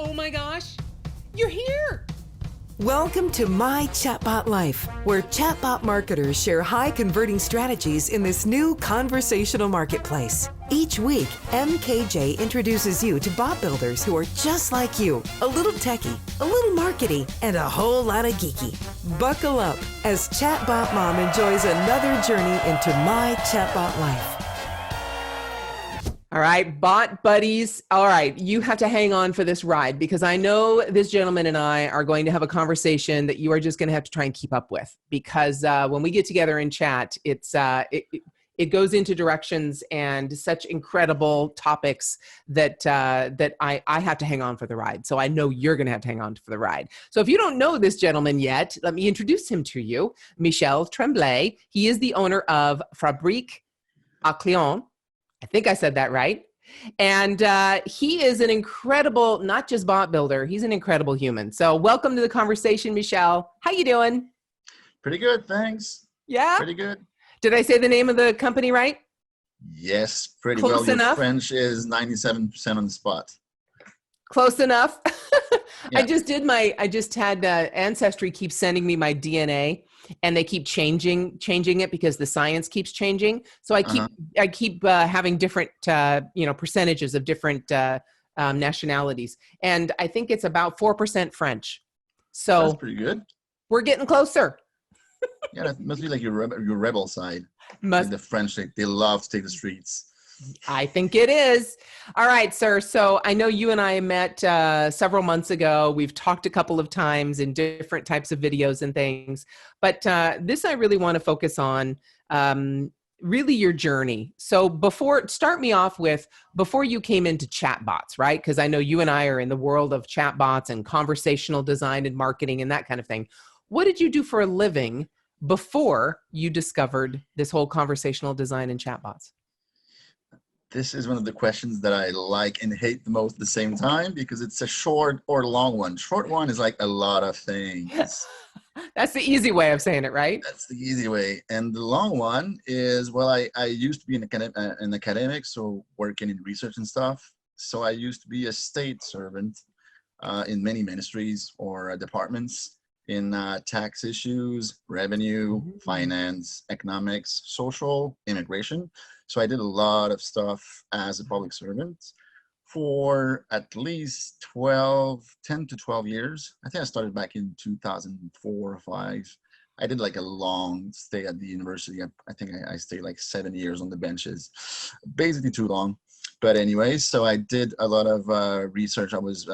Oh my gosh, you're here! Welcome to My Chatbot Life, where chatbot marketers share high converting strategies in this new conversational marketplace. Each week, MKJ introduces you to bot builders who are just like you, a little techie, a little markety, and a whole lot of geeky. Buckle up as Chatbot Mom enjoys another journey into My Chatbot Life. All right, bot buddies. All right, you have to hang on for this ride because I know this gentleman and I are going to have a conversation that you are just going to have to try and keep up with because when we get together and chat, it goes into directions and such incredible topics that I have to hang on for the ride. So I know you're going to have to hang on for the ride. So if you don't know this gentleman yet, let me introduce him to you, Michel Tremblay. He is the owner of Fabrique à Client. I think I said that right. And he is an incredible, not just bot builder, he's an incredible human. So welcome to the conversation, Michel. How you doing? Pretty good, thanks. Yeah? Pretty good. Did I say the name of the company right? Yes, pretty Close well. enough? Your French is 97% on the spot. Close enough. Yeah. I just had Ancestry keep sending me my DNA and they keep changing it because the science keeps changing. So I keep having different, percentages of different nationalities. And I think it's about 4% French. So That's pretty good. we're getting closer. Yeah, that must be like your rebel side. Must Like the French, they love to take the streets. I think it is. All right, sir. So I know you and I met several months ago. We've talked a couple of times in different types of videos and things. But this I really want to focus on really your journey. So start me off with before you came into chatbots, right? Because I know you and I are in the world of chatbots and conversational design and marketing and that kind of thing. What did you do for a living before you discovered this whole conversational design and chatbots? This is one of the questions that I like and hate the most at the same time because it's a short or long one. Short one is like a lot of things. That's the easy way of saying it, right? That's the easy way. And the long one is, well, I used to be an academic, so working in research and stuff. So I used to be a state servant in many ministries or departments in tax issues, revenue, finance, economics, social, immigration. So I did a lot of stuff as a public servant for at least 10 to 12 years. I think I started back in 2004 or 5. I did like a long stay at the university. I think I stayed like 7 years on the benches, basically too long. But anyway, so I did a lot of research. I was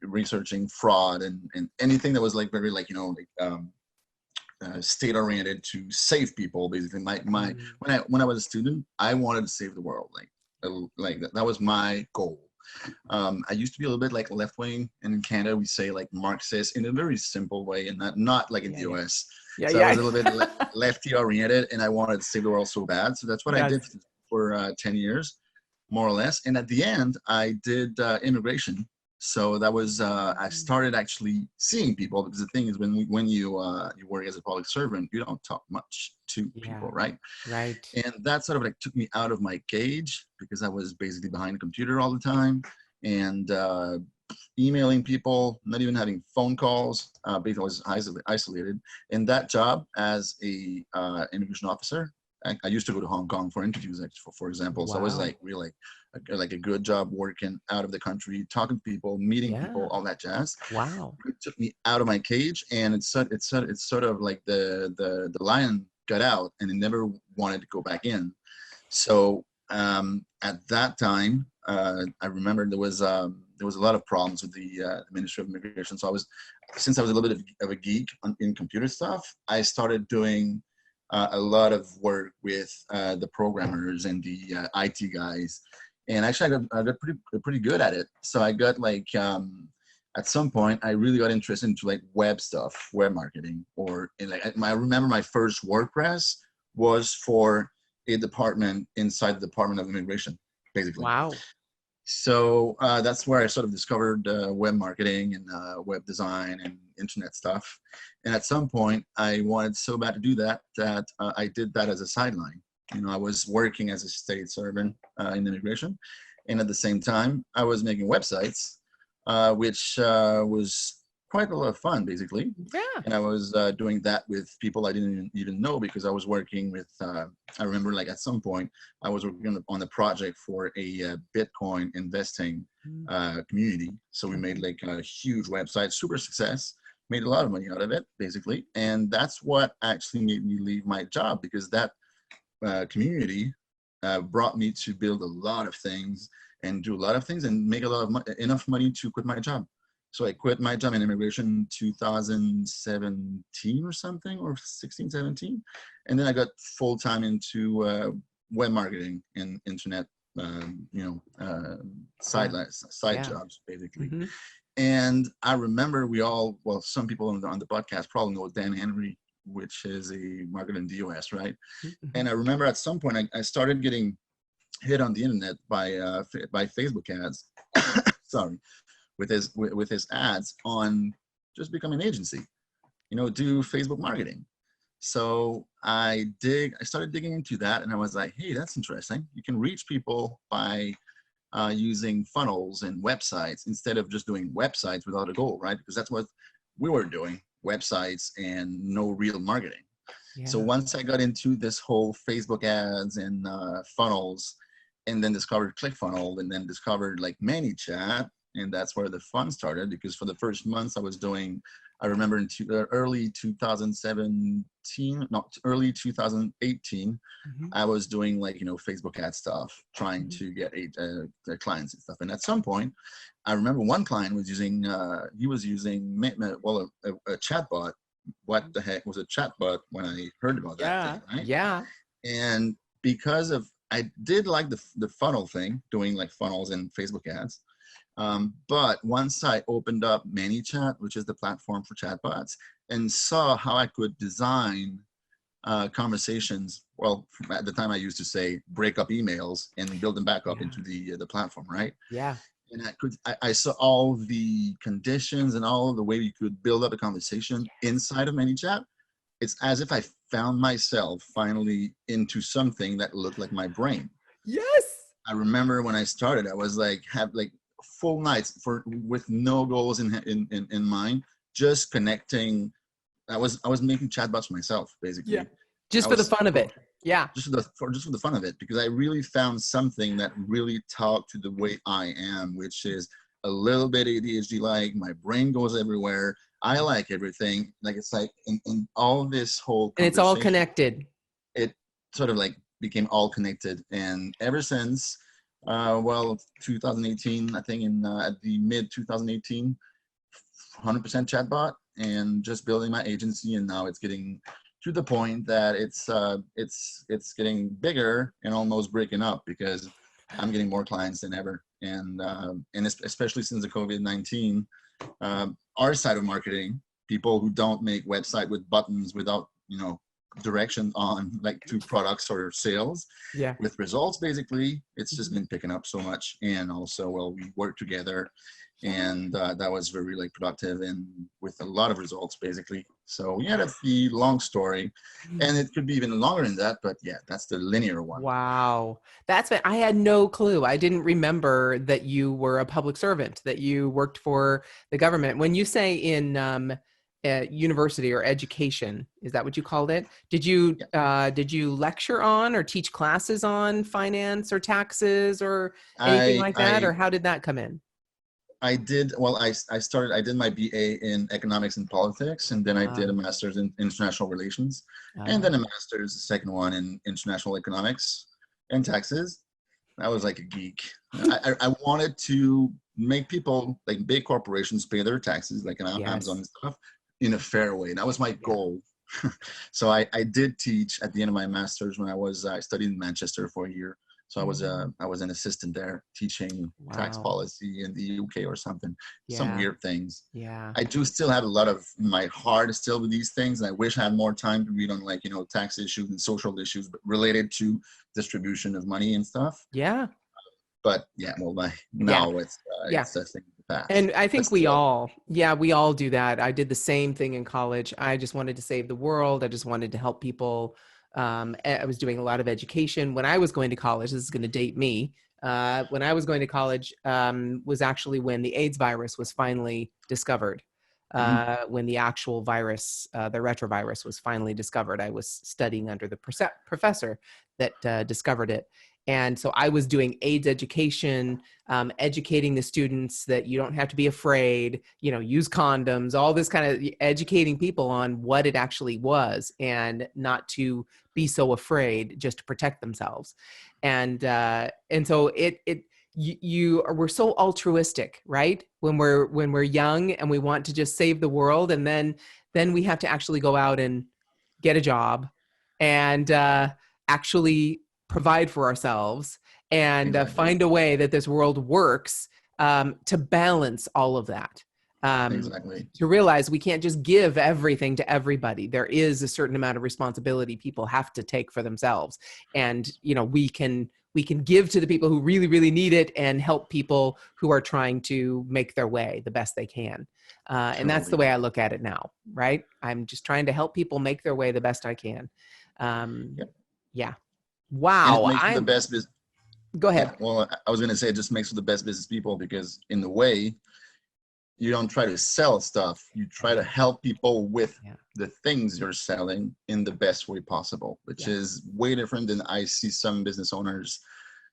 researching fraud and anything that was like very like, state oriented to save people. Basically when I was a student, I wanted to save the world. Like that was my goal. I used to be a little bit like left wing, and in Canada we say like Marxist in a very simple way, and not like in the US. I was a little bit lefty oriented, and I wanted to save the world so bad. So that's what I did for 10 years, more or less. And at the end, I did immigration. So that was I started actually seeing people, because the thing is when you work as a public servant, you don't talk much to people, right? Right. And that sort of like took me out of my cage because I was basically behind a computer all the time and emailing people, not even having phone calls. Because I was isolated. And that job as a immigration officer, I used to go to Hong Kong for interviews, for example. Wow. So I was like really like a good job working out of the country, talking to people, meeting people, all that jazz. Wow. It took me out of my cage, and it's sort of like the lion got out and it never wanted to go back in. So at that time, I remember there was a lot of problems with the Ministry of Immigration. So since I was a little bit of a geek in computer stuff, I started doing a lot of work with the programmers and the IT guys, and actually I got pretty good at it. So I got like at some point I really got interested into like web stuff, web marketing, I remember my first WordPress was for a department inside the Department of Immigration, basically. Wow. So that's where I sort of discovered web marketing and web design and internet stuff. And at some point, I wanted so bad to do that I did that as a sideline. I was working as a state servant in immigration. And at the same time, I was making websites which was quite a lot of fun, basically. Yeah. And I was doing that with people I didn't even know, because I was working with, I remember like at some point, I was working on a project for a Bitcoin investing community. So we made like a huge website, super success, made a lot of money out of it, basically. And that's what actually made me leave my job, because that community brought me to build a lot of things and do a lot of things and make a lot of enough money to quit my job. So I quit my job in immigration in 2017 or something, or 16, 17. And then I got full time into web marketing and internet, side jobs, basically. Mm-hmm. And I remember well, some people on the podcast probably know Dan Henry, which is a marketer in the US, right? Mm-hmm. And I remember at some point I started getting hit on the internet by Facebook ads. Sorry. With his ads on just becoming an agency, do Facebook marketing. So I started digging into that, and I was like, hey, that's interesting. You can reach people by using funnels and websites instead of just doing websites without a goal, right? Because that's what we were doing, websites and no real marketing. Yeah. So once I got into this whole Facebook ads and funnels, and then discovered ClickFunnels, and then discovered like ManyChat, and that's where the fun started, because for the first months I was doing, I remember in early 2017, not early 2018, I was doing like, Facebook ad stuff, trying to get clients and stuff. And at some point, I remember one client was using, a chatbot. What the heck was a chatbot when I heard about that thing, right? Yeah. And because of, I did like the funnel thing, doing like funnels and Facebook ads. But once I opened up ManyChat, which is the platform for chatbots, and saw how I could design conversations, well, at the time I used to say break up emails and build them back up into the platform, right? Yeah. And I saw all the conditions and all of the way you could build up a conversation inside of ManyChat. It's as if I found myself finally into something that looked like my brain. Yes. I remember when I started, I was like, have like full nights with no goals in mind, just connecting. I was making chatbots for myself, basically. Yeah. Just for the fun of it. Yeah. Just for the fun of it, because I really found something that really talked to the way I am, which is a little bit ADHD like. My brain goes everywhere. I like everything. Like it's like in all this whole and it's all connected. It sort of like became all connected, and ever since 2018, I think at the mid 2018, 100% chatbot, and just building my agency. And now it's getting to the point that it's getting bigger and almost breaking up, because I'm getting more clients than ever. And especially since the COVID-19, our side of marketing, people who don't make website with buttons without, direction on like to products or sales with results, basically, it's just been picking up so much. And also, well, we work together, and that was very like productive and with a lot of results, basically. So yeah, that's the long story, and it could be even longer than that, but yeah, that's the linear one. Wow. I had no clue. I didn't remember that you were a public servant, that you worked for the government. When you say in university or education, is that what you called it? Did you lecture on or teach classes on finance or taxes or anything like that? Or how did that come in? I did. Well, I did my BA in economics and politics, and then I did a master's in international relations, and then a master's, the second one, in international economics and taxes. I was like a geek. I wanted to make people, like big corporations, pay their taxes, like Amazon and stuff, in a fair way. That was my goal. So I did teach at the end of my master's when I studied in Manchester for a year. So I was an assistant there teaching tax policy in the UK or something, some weird things. Yeah. I do still have a lot of my heart still with these things. And I wish I had more time to read on like, tax issues and social issues, but related to distribution of money and stuff. Yeah. But yeah, well, it's a thing of the past. And I think we all do that. I did the same thing in college. I just wanted to save the world. I just wanted to help people. I was doing a lot of education when I was going to college. This is going to date me. when I was going to college, was actually when the AIDS virus was finally discovered. When the actual virus, the retrovirus, was finally discovered. I was studying under the professor that discovered it. And so I was doing AIDS education, educating the students that you don't have to be afraid, you know, use condoms, all this kind of educating people on what it actually was and not to be so afraid, just to protect themselves. And so we're so altruistic, right? When we're young and we want to just save the world, and then we have to actually go out and get a job and actually provide for ourselves and find a way that this world works to balance all of that. To realize we can't just give everything to everybody. There is a certain amount of responsibility people have to take for themselves. And, you know, we can give to the people who really, really need it and help people who are trying to make their way the best they can. And that's the way I look at it now, right? I'm just trying to help people make their way the best I can. Yeah. Wow. And it makes for the best business. Go ahead. Yeah, well, I was going to say it just makes for the best business people, because in the way, you don't try to sell stuff. You try to help people with the things you're selling in the best way possible, which is way different than I see some business owners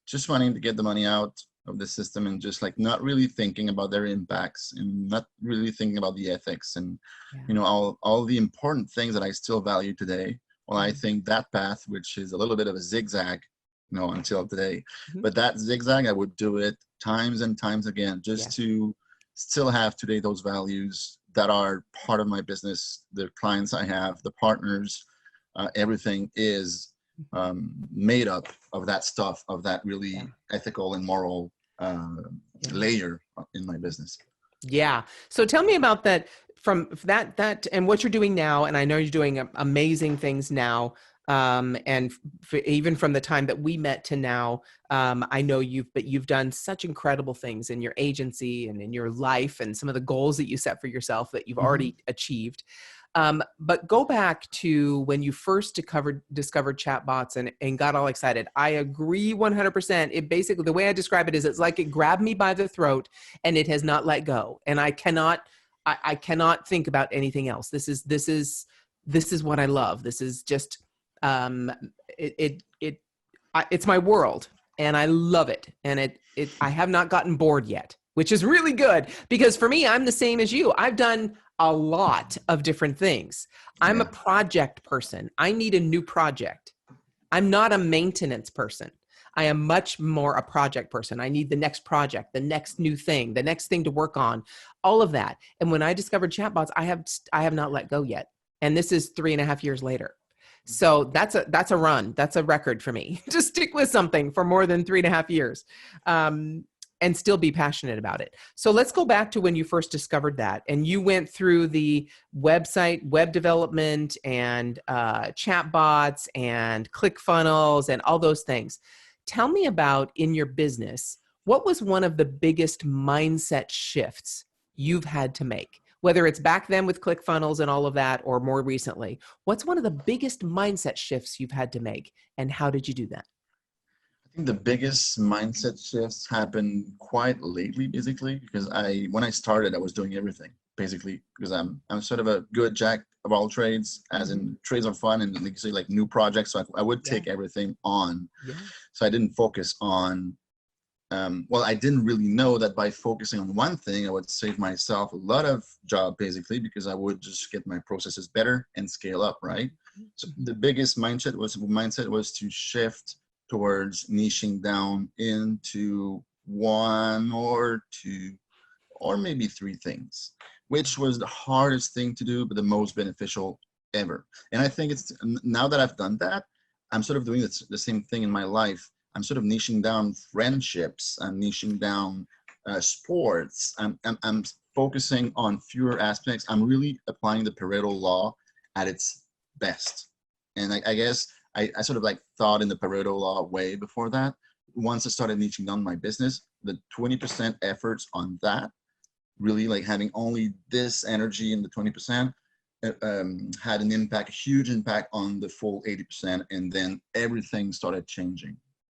just wanting to get the money out of the system and just like not really thinking about their impacts and not really thinking about the ethics and, you know, all the important things that I still value today. Well, I think that path, which is a little bit of a zigzag, you know, until today, but that zigzag, I would do it times and times again, just to still have today those values that are part of my business, the clients I have, the partners, everything is made up of that stuff, of that really ethical and moral layer in my business. Yeah. So tell me about that, from that and what you're doing now. And I know you're doing amazing things now. And even from the time that we met to now, I know you've done such incredible things in your agency and in your life, and some of the goals that you set for yourself that you've already achieved. But go back to when you first discovered chatbots and got all excited. I agree 100%. It basically, the way I describe it is, it's like it grabbed me by the throat and it has not let go. And I cannot think about anything else. This is what I love. This is just, it's my world and I love it. And I have not gotten bored yet, which is really good, because for me, I'm the same as you. I've done a lot of different things. I'm a project person. I need a new project. I'm not a maintenance person. I am much more a project person. I need the next project, the next new thing, the next thing to work on, all of that. And when I discovered chatbots, I have not let go yet. And this is 3.5 years later. So that's a run. That's a record for me to stick with something for more than 3.5 years. And still be passionate about it. So let's go back to when you first discovered that, and you went through the website, web development, and chatbots and ClickFunnels and all those things. Tell me about, in your business, what was one of the biggest mindset shifts you've had to make? Whether it's back then with ClickFunnels and all of that, or more recently, what's one of the biggest mindset shifts you've had to make, and how did you do that? I think the biggest mindset shifts happened quite lately, basically, because when I started, I was doing everything, basically, because I'm sort of a good jack of all trades, as in trades are fun and like you say, like new projects. So I would take everything on. So I didn't focus on, well, I didn't really know that by focusing on one thing, I would save myself a lot of job, basically, because I would just get my processes better and scale up, right? So the biggest mindset was to shift towards niching down into one or two or maybe three things, which was the hardest thing to do, but the most beneficial ever. And I think it's, now that I've done that, I'm sort of doing the same thing in my life. I'm sort of niching down friendships. I'm niching down sports. I'm focusing on fewer aspects. I'm really applying the Pareto law at its best. And I guess I sort of like thought in the Pareto law way before that. Once I started niching down my business, the 20% efforts on that, really like having only this energy in the 20%, had an impact, a huge impact on the full 80%. And then everything started changing.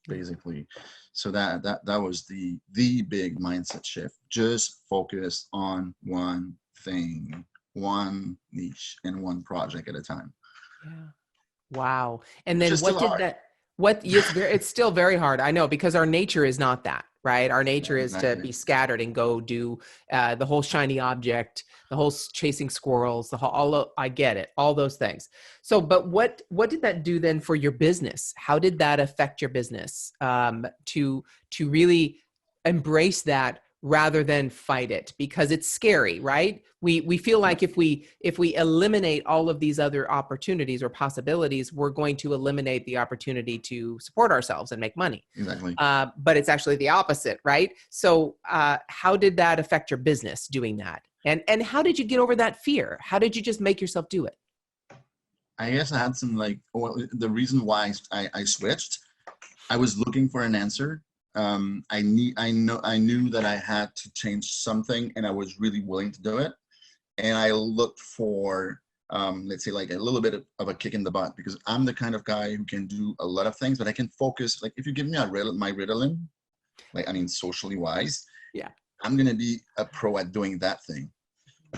basically. So that was the big mindset shift. Just focus on one thing, one niche, and one project at a time. Yeah. Wow. And Which then is still hard. it's still very hard. I know, because our nature is not that, right? Our nature Yeah, is to exactly. be scattered and go do the whole shiny object, the whole chasing squirrels, I get it, all those things. So, but what did that do then for your business? How did that affect your business to really embrace that rather than fight it? Because it's scary, right? We feel like if we eliminate all of these other opportunities or possibilities, we're going to eliminate the opportunity to support ourselves and make money. Exactly. But it's actually the opposite, right? So how did that affect your business doing that? And how did you get over that fear? How did you just make yourself do it? I guess I had some the reason why I switched, I was looking for an answer. I knew that I had to change something, and I was really willing to do it. And I looked for, let's say, like a little bit of a kick in the butt, because I'm the kind of guy who can do a lot of things, but I can focus. Like if you give me my Ritalin, socially wise, yeah, I'm gonna be a pro at doing that thing.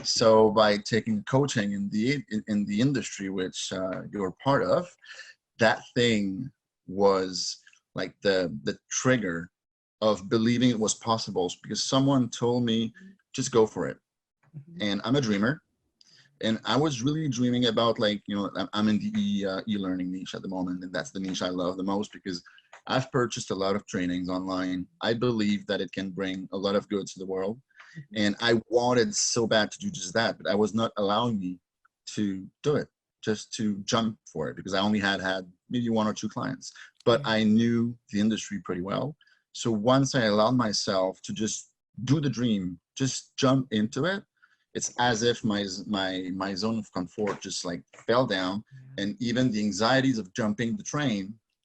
So by taking coaching in the industry, which you're part of, that thing was like the trigger of believing it was possible, because someone told me, just go for it. And I'm a dreamer, and I was really dreaming about, I'm in the e-learning niche at the moment, and that's the niche I love the most, because I've purchased a lot of trainings online. I believe that it can bring a lot of good to the world, and I wanted so bad to do just that, but I was not allowing me to do it, just to jump for it, because I only had maybe 1 or 2 clients, but I knew the industry pretty well. So once I allowed myself to just do the dream, just jump into it, it's as if my zone of comfort just like fell down, and even the anxieties of jumping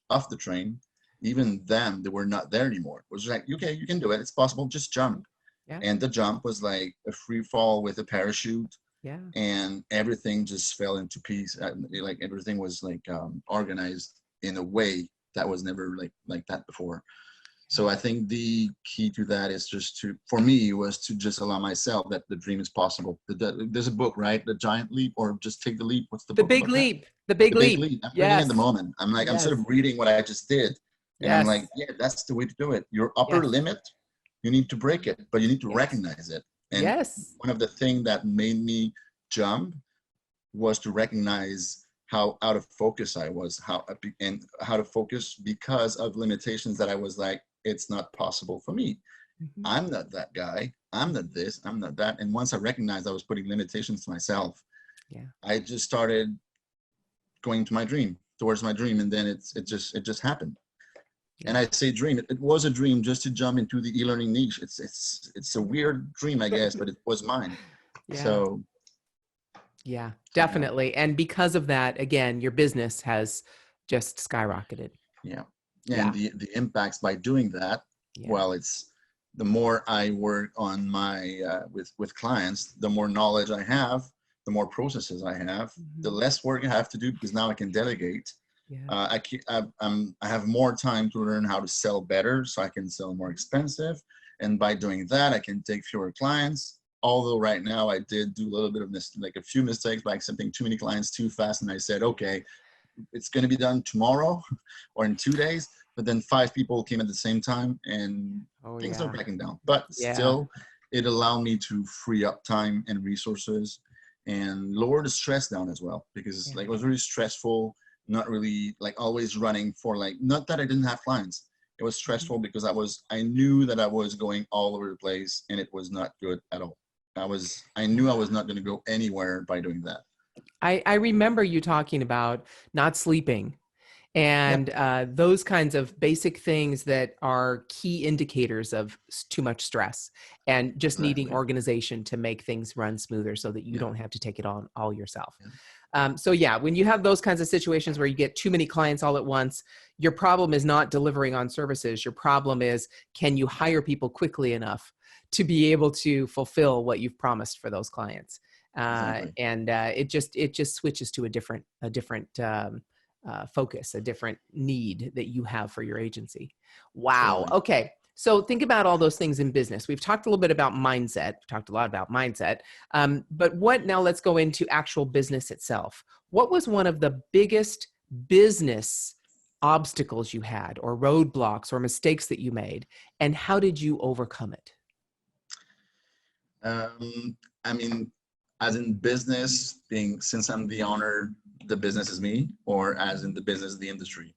off the train, even them, they were not there anymore. It was like, okay, you can do it. It's possible. Just jump. Yeah. And the jump was like a free fall with a parachute. Yeah. And everything just fell into piece. Like everything was like organized in a way that was never like that before. So I think the key to that is for me, was to just allow myself that the dream is possible. There's a book, right? The Giant Leap, or Just Take the Leap. What's the book? Big Leap. The Big Big Leap. I'm Yes. reading at the moment. I'm like, Yes. I'm sort of reading what I just did. And I'm like, yeah, that's the way to do it. Your upper limit, you need to break it, but you need to recognize it. And one of the things that made me jump was to recognize how out of focus I was, how to focus because of limitations that I was like, it's not possible for me. I'm not that guy. I'm not this. I'm not that. And once I recognized I was putting limitations to myself, I just started going towards my dream, and then it just happened. And I say dream. It was a dream just to jump into the e-learning niche. It's a weird dream, I guess, but it was mine. So. Yeah, definitely. And because of that, again, your business has just skyrocketed. Yeah. And the impacts by doing that, well, it's the more I work on my with clients, the more knowledge I have, the more processes I have, the less work I have to do, because now I can delegate. I have more time to learn how to sell better, so I can sell more expensive. And by doing that, I can take fewer clients. Although right now I did do a little bit of a few mistakes by accepting too many clients too fast. And I said, okay, it's going to be done tomorrow or in 2 days. But then 5 people came at the same time, and things are breaking down. But still, it allowed me to free up time and resources and lower the stress down as well, because it was really stressful, not really always running for not that I didn't have clients. It was stressful because I knew that I was going all over the place, and it was not good at all. I knew I was not going to go anywhere by doing that. I remember you talking about not sleeping and those kinds of basic things that are key indicators of too much stress, and just needing organization to make things run smoother so that you don't have to take it on all yourself. So when you have those kinds of situations where you get too many clients all at once, your problem is not delivering on services. Your problem is, can you hire people quickly enough to be able to fulfill what you've promised for those clients? And it just switches to a different focus, a different need that you have for your agency. Wow. Totally. Okay. So think about all those things in business. We've talked a little bit about mindset. We've talked a lot about mindset. But now let's go into actual business itself. What was one of the biggest business obstacles you had, or roadblocks or mistakes that you made, and how did you overcome it? I mean, as in business, since I'm the owner, the business is me, or as in the business, the industry?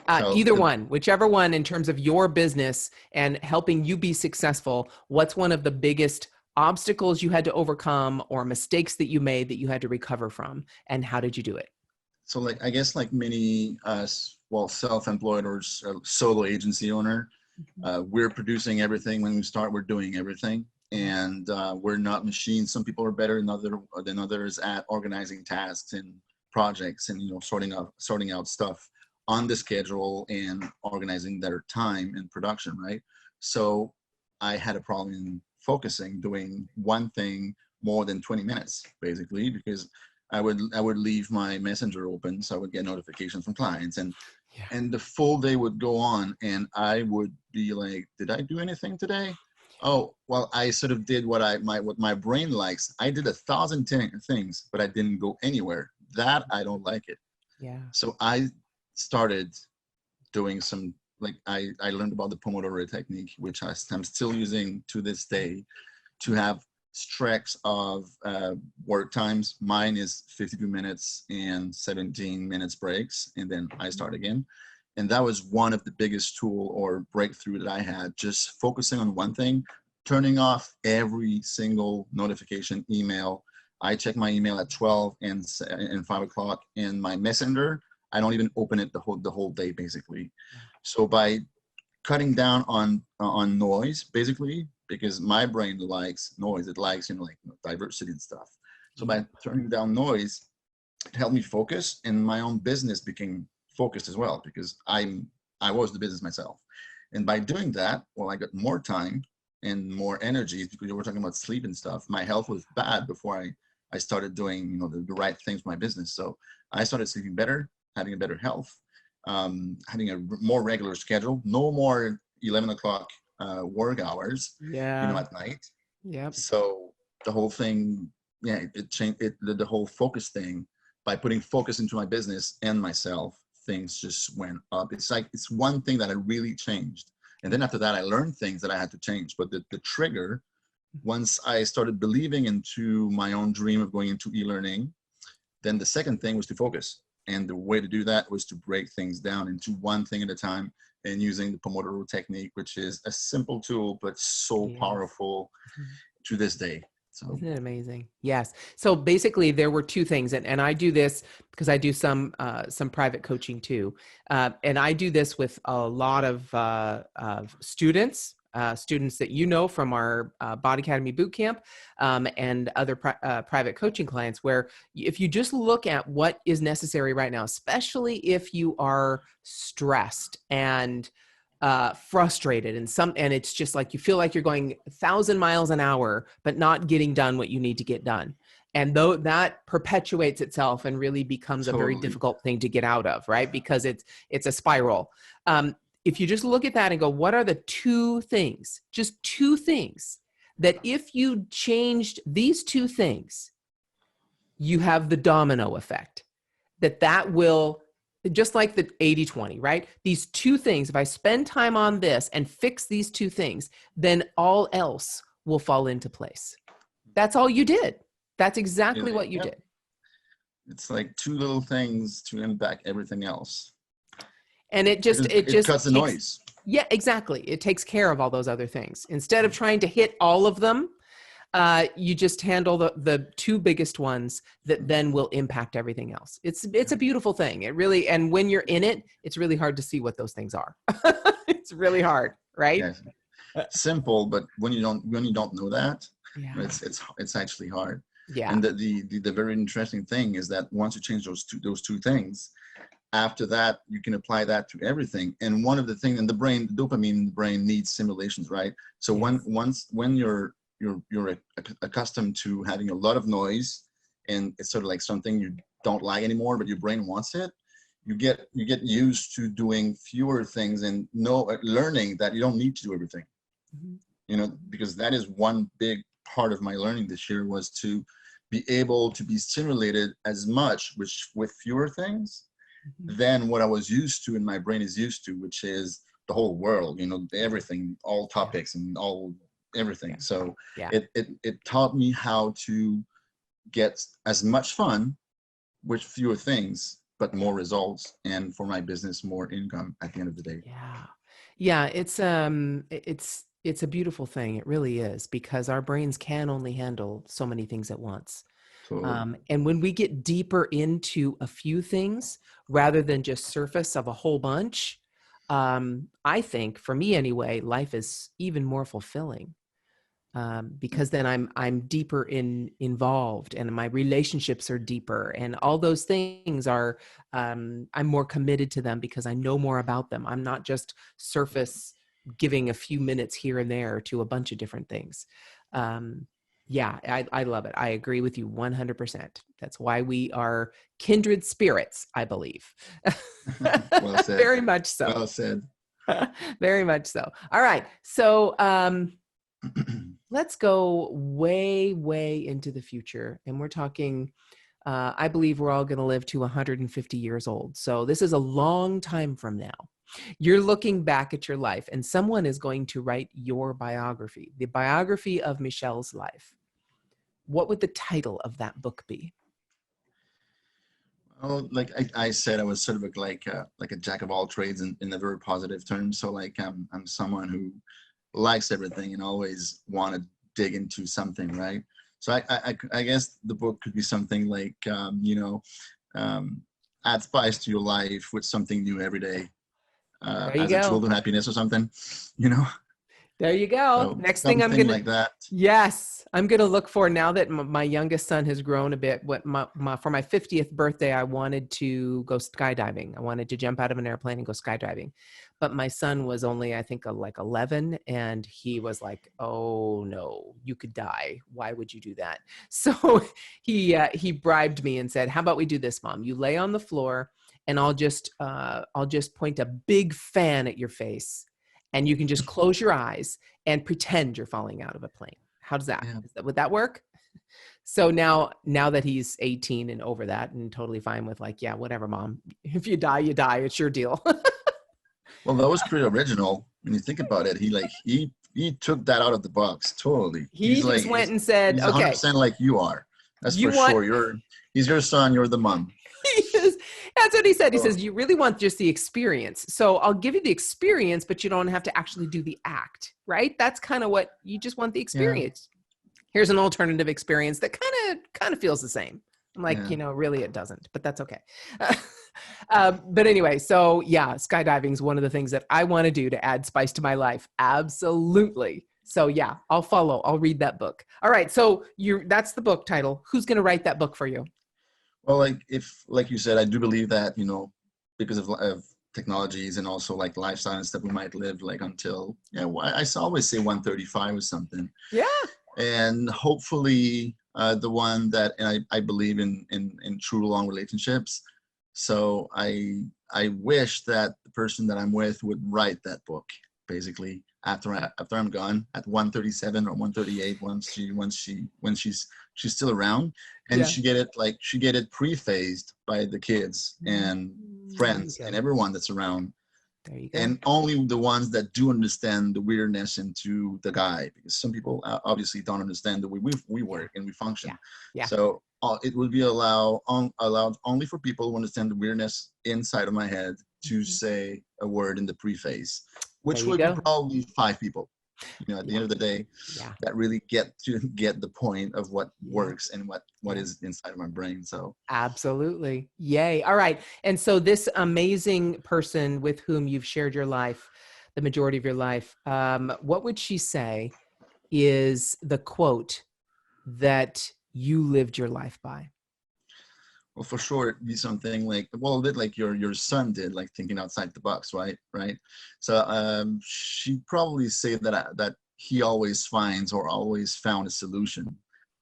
Either one, whichever one, in terms of your business and helping you be successful. What's one of the biggest obstacles you had to overcome, or mistakes that you made that you had to recover from, and how did you do it? So I guess like many self-employed or solo agency owner, we're producing everything. When we start, we're doing everything, and we're not machines. Some people are better than others at organizing tasks and projects, and sorting out stuff on the schedule and organizing their time and production, right? So I had a problem in focusing, doing one thing more than 20 minutes, basically, because I would leave my messenger open, so I would get notifications from clients, and the full day would go on, and I would be like, did I do anything today? Oh, well, I sort of did what my brain likes. I did 1,000 things, but I didn't go anywhere. That I don't like it. Yeah. So I started doing some, I learned about the Pomodoro Technique, which I'm still using to this day, to have stretch of work times. Mine is 52 minutes and 17 minutes breaks, and then I start again. And that was one of the biggest tool or breakthrough that I had, just focusing on one thing, turning off every single notification, email. I check my email at 12 and 5 o'clock, and my messenger, I don't even open it the whole day, basically. So by cutting down on noise, basically, because my brain likes noise, it likes diversity and stuff. So by turning down noise, it helped me focus, and my own business became focused as well, because I was the business myself. And by doing that, well, I got more time and more energy, because we were talking about sleep and stuff. My health was bad before I started doing the right things for my business. So I started sleeping better, having a better health, having a more regular schedule, no more 11 o'clock work hours, at night. Yep. So the whole thing, it changed the whole focus thing. By putting focus into my business and myself, things just went up. It's one thing that I really changed. And then after that, I learned things that I had to change. But the trigger, once I started believing into my own dream of going into e-learning, then the second thing was to focus. And the way to do that was to break things down into one thing at a time, and using the Pomodoro Technique, which is a simple tool, but so powerful to this day. So, isn't it amazing? Yes. So basically there were two things, and I do this because I do some private coaching too. And I do this with a lot of students that from our Body Academy Bootcamp and other private coaching clients, where if you just look at what is necessary right now, especially if you are stressed and frustrated and it's just like you feel like you're going 1,000 miles an hour, but not getting done what you need to get done. And though that perpetuates itself and really becomes a very difficult thing to get out of, right? Because it's a spiral. If you just look at that and go, what are the just two things that if you changed these two things, you have the domino effect, that will, just like the 80-20, right? These two things, if I spend time on this and fix these two things, then all else will fall into place. That's all you did. That's exactly what you did. It's like two little things to impact everything else. And it just cuts the noise. Yeah, exactly. It takes care of all those other things. Instead of trying to hit all of them, you just handle the two biggest ones that then will impact everything else. It's a beautiful thing. It really, and when you're in it, it's really hard to see what those things are. It's really hard, right? Yes. Simple, but when you don't know that, it's actually hard. Yeah. And the very interesting thing is that once you change those two things, after that, you can apply that to everything. And one of the things in the brain, the dopamine in the brain needs simulations, right? So when you're accustomed to having a lot of noise, and it's sort of like something you don't like anymore, but your brain wants it, you get used to doing fewer things and learning that you don't need to do everything. Mhm. You know, because that is one big part of my learning this year, was to be able to be stimulated as much with fewer things Mhm. than what I was used to and my brain is used to, which is the whole world, you know, everything, all topics and all everything. Yeah. So Yeah. it taught me how to get as much fun with fewer things, but more results, and for my business, more income at the end of the day. Yeah. Yeah, it's a beautiful thing. It really is, because our brains can only handle so many things at once. Totally. And when we get deeper into a few things rather than just surface of a whole bunch, I think, for me anyway, life is even more fulfilling, because then I'm deeper involved, and my relationships are deeper, and all those things are, I'm more committed to them because I know more about them. I'm not just surface giving a few minutes here and there to a bunch of different things. Yeah, I love it. I agree with you 100%. That's why we are kindred spirits, I believe. Well said. Very much so. Well said. Very much so. All right. So, let's go way, way into the future. And we're talking, I believe we're all going to live to 150 years old. So this is a long time from now. You're looking back at your life, and someone is going to write your biography, the biography of Michel's life. What would the title of that book be? Oh, like I said, I was sort of like a jack of all trades in a very positive term. So like I'm someone who likes everything and always want to dig into something, right? So I guess the book could be something like add spice to your life with something new every day, There you as a tool go. to happiness or something, you know. There you go. So Next thing I'm something going to, like that. yes, I'm going to look for, now that my youngest son has grown a bit, what for my 50th birthday, I wanted to go skydiving. I wanted to jump out of an airplane and go skydiving. But my son was only, I think, like 11, and he was like, "Oh no, you could die. Why would you do that?" So he bribed me and said, "How about we do this, Mom? You lay on the floor, and I'll just point a big fan at your face, and you can just close your eyes and pretend you're falling out of a plane. How does that? Yeah. Would that work?" So now that he's 18 and over that and totally fine with, like, "Yeah, whatever, Mom. If you die, you die. It's your deal." Well, that was pretty original when you think about it. He took that out of the box totally. He just went and said, He's "Okay, 100% like you are. That's you for want," sure. He's your son. You're the mom. that's what he said. He Oh, says, "You really want just the experience. So I'll give you the experience, but you don't have to actually do the act, right? That's kind of what you just want, the yeah, experience. Here's an alternative experience that kind of feels the same." I'm like, yeah. really it doesn't, but that's okay. But anyway, so yeah, skydiving is one of the things that I want to do to add spice to my life. Absolutely. So yeah, I'll follow. I'll read that book. All right. So that's the book title. Who's going to write that book for you? Well, like you said, I do believe that, because of technologies and also like lifestyle and stuff, we might live like until, I always say 135 or something. Yeah. And hopefully the one that, and I believe in true long relationships. So I wish that the person that I'm with would write that book basically after I'm gone at 137 or 138, when she's still around, and Yeah. she get it pre-phased by the kids and friends There you and go. everyone that's around. There you go. And only the ones that do understand the weirdness into the guy, because some people obviously don't understand the way we work and we function. Yeah. So it will be allowed only for people who understand the weirdness inside of my head to say a word in the preface, which There you would be go. probably 5 people. At the end of the day, Yeah. that really get the point of what Yeah. works and what Yeah. is inside of my brain. So Absolutely. Yay. All right. And so this amazing person with whom you've shared your life, the majority of your life, what would she say is the quote that you lived your life by? well, for sure, it'd be something like, well, a bit like your son did, like thinking outside the box, right? So she'd probably say that he always finds or always found a solution,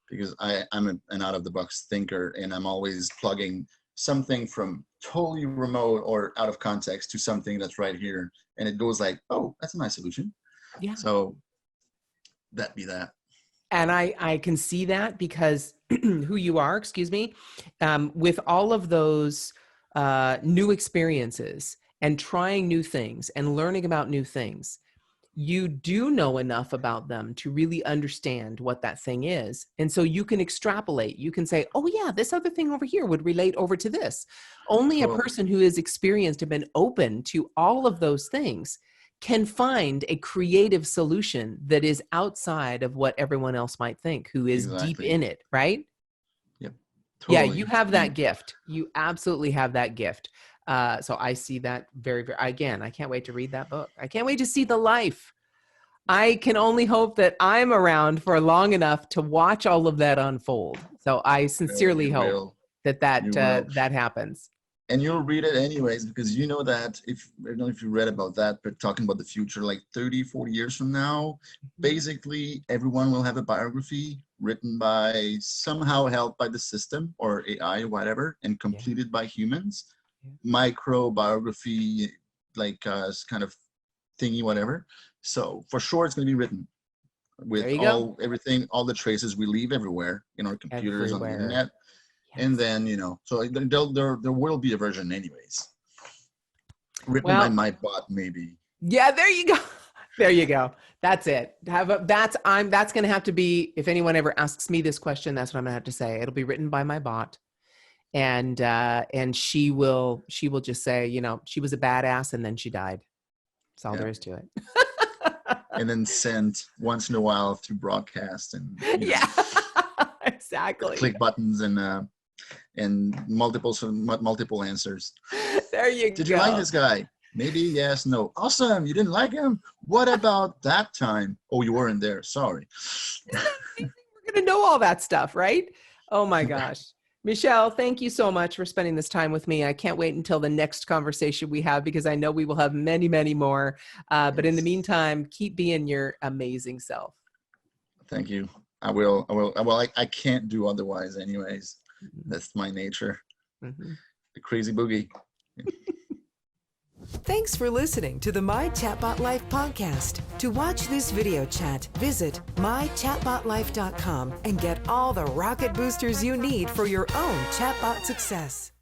because I'm an out of the box thinker, and I'm always plugging something from totally remote or out of context to something that's right here, and it goes like, oh, that's a nice solution. Yeah. So that be that. And I can see that because who you are, excuse me, with all of those new experiences and trying new things and learning about new things, you do know enough about them to really understand what that thing is. And so you can extrapolate. You can say, oh yeah, this other thing over here would relate over to this. Only a person who is experienced and been open to all of those things can find a creative solution that is outside of what everyone else might think, who is deep in it, right? Yep. Yeah, Totally. you have that gift. You absolutely have that gift. So I see that very, very, again, I can't wait to read that book. I can't wait to see the life. I can only hope that I'm around for long enough to watch all of that unfold. So I sincerely hope that that happens. And you'll read it anyways, because you know that I don't know if you read about that, but talking about the future, like 30, 40 years from now, basically everyone will have a biography written by, somehow helped by the system or AI or whatever, and completed by humans. Micro biography, like kind of thingy, whatever. So for sure it's going to be written with everything, all the traces we leave everywhere in our computers, on the internet. And then, so there will be a version anyways. Written by my bot, maybe. Yeah, there you go. There you go. That's it. That's going to have to be, if anyone ever asks me this question, that's what I'm going to have to say. It'll be written by my bot. And she will just say, she was a badass and then she died. That's all there is to it. And then sent once in a while through broadcast and exactly. Click buttons and multiple answers. There you go. Did you like this guy? Maybe yes, no. Awesome. You didn't like him? What about that time? Oh, you weren't there. Sorry. We're going to know all that stuff, right? Oh my gosh. Michel, thank you so much for spending this time with me. I can't wait until the next conversation we have, because I know we will have many, many more. But in the meantime, keep being your amazing self. Thank you. I will. Well, I can't do otherwise anyways. That's my nature. The crazy boogie. Thanks for listening to the My Chatbot Life podcast. To watch this video chat, visit mychatbotlife.com and get all the rocket boosters you need for your own chatbot success.